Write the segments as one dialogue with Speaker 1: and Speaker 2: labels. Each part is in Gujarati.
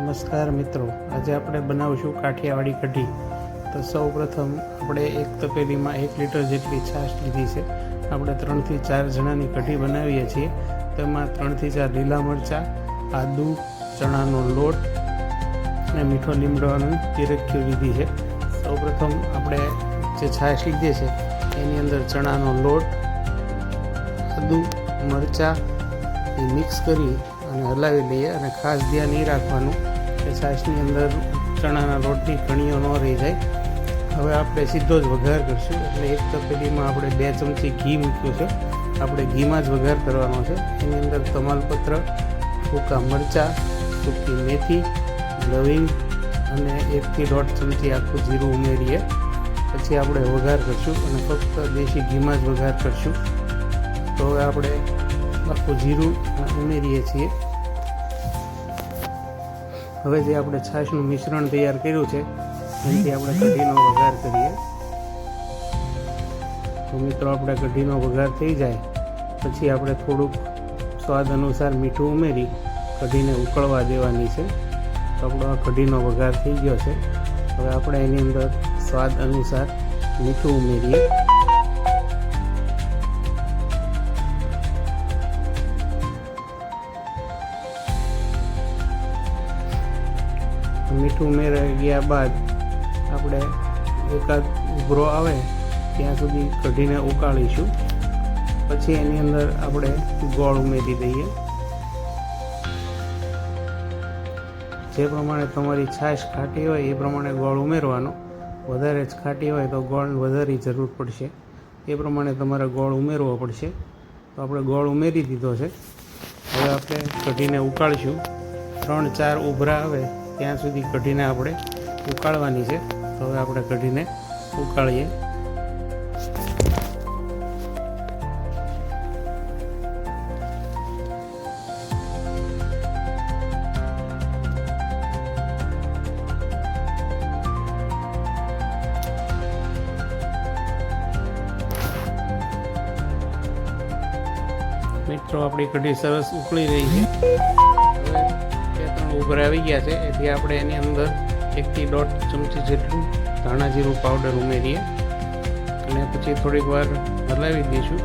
Speaker 1: નમસ્કાર મિત્રો, આજે આપણે બનાવીશું કાઠિયાવાડી કઢી। તો સૌપ્રથમ આપણે એક તપેલીમાં 1 લીટર જેટલી છાશ લીધી છે। આપણે 3 થી 4 જણાની કઢી બનાવીએ છીએ। તેમાં 3 થી 4 લીલા મરચાં, આદુ, ચણાનો લોટ અને મીઠો લીમડોની ચીરક્યું લીધી છે। સૌપ્રથમ આપણે જે છાશ લીધી છે એની અંદર ચણાનો લોટ, આદુ, મરચાં એ મિક્સ કરી અને હલાવી લઈએ। અને ખાસ ધ્યાન એ રાખવાનું કે છાશની અંદર ચણાના લોટની કણીઓ ન રહી જાય। હવે આપણે સીધો જ વઘાર કરીશું, એટલે એક તપેલીમાં આપણે 2 ચમચી ઘી મૂક્યું છે। આપણે ઘીમાં જ વઘાર કરવાનો છે। એની અંદર તમાલપત્ર, સૂકા મરચાં, સૂકી મેથી, લવિંગ અને 1 થી 1.5 ચમચી આખું જીરું ઉમેરીએ। પછી આપણે વઘાર કરીશું અને ફક્ત દેશી ઘીમાં જ વઘાર કરીશું। તો હવે આપણે આખું જીરું ઉમેરીએ છીએ। હવે જે આપણે છાશનું મિશ્રણ તૈયાર કર્યું છે એનાથી આપણે કઢીનો વઘાર કરીએ। તો મિત્રો, આપણે કઢીનો વઘાર થઈ જાય પછી આપણે થોડુંક સ્વાદ અનુસાર મીઠું ઉમેરી કઢીને ઉકળવા દેવાની છે। તો આપણો આ કઢીનો વઘાર થઈ ગયો છે। હવે આપણે એની અંદર સ્વાદ અનુસાર મીઠું ઉમેરીએ। મીઠું ઉમેરાઈ ગયા બાદ આપણે એકાદ ઉભરો આવે ત્યાં સુધી કઢીને ઉકાળીશું। પછી એની અંદર આપણે ગોળ ઉમેરી દઈએ। જે પ્રમાણે તમારી છાશ ખાટી હોય એ પ્રમાણે ગોળ ઉમેરવાનો। વધારે જ ખાટી હોય તો ગોળ વધારે જરૂર પડશે, એ પ્રમાણે તમારે ગોળ ઉમેરવો પડશે। તો આપણે ગોળ ઉમેરી દીધો છે। હવે આપણે કઢીને ઉકાળીશું। 3-4 ઉભરા આવે ત્યાં સુધી કઢીને આપણે ઉકાળવાની છે। તો હવે આપણે કઢીને ઉકાળીએ। મિત્રો, આપણી કઢી સરસ ઉકળી રહી છે। હવે 2-3 ઉભરા આવી ગયા છે, એથી આપણે એની અંદર 1 થી 1.5 ચમચી જેટલું ધાણા જીરું પાવડર ઉમેરીએ અને પછી થોડીક વાર હલાવી દઈશું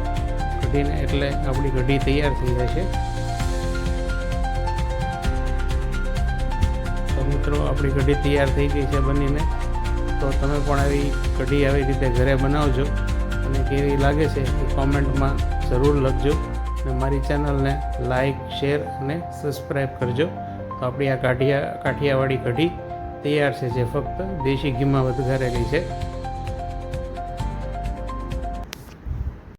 Speaker 1: કઢીને, એટલે આપણી કઢી તૈયાર થઈ જશે। તો મિત્રો, આપણી કઢી તૈયાર થઈ ગઈ છે બનીને। તો તમે પણ આવી કઢી આવી રીતે ઘરે બનાવજો અને કેવી લાગે છે એ કોમેન્ટમાં જરૂર લખજો। અને મારી ચેનલને લાઈક, શેર અને સબસ્ક્રાઈબ કરજો। તો આપણી આ કાઠિયાવાડી કઢી તૈયાર છે, જે ફક્ત દેશી ઘીમાં વઘારેલી છે।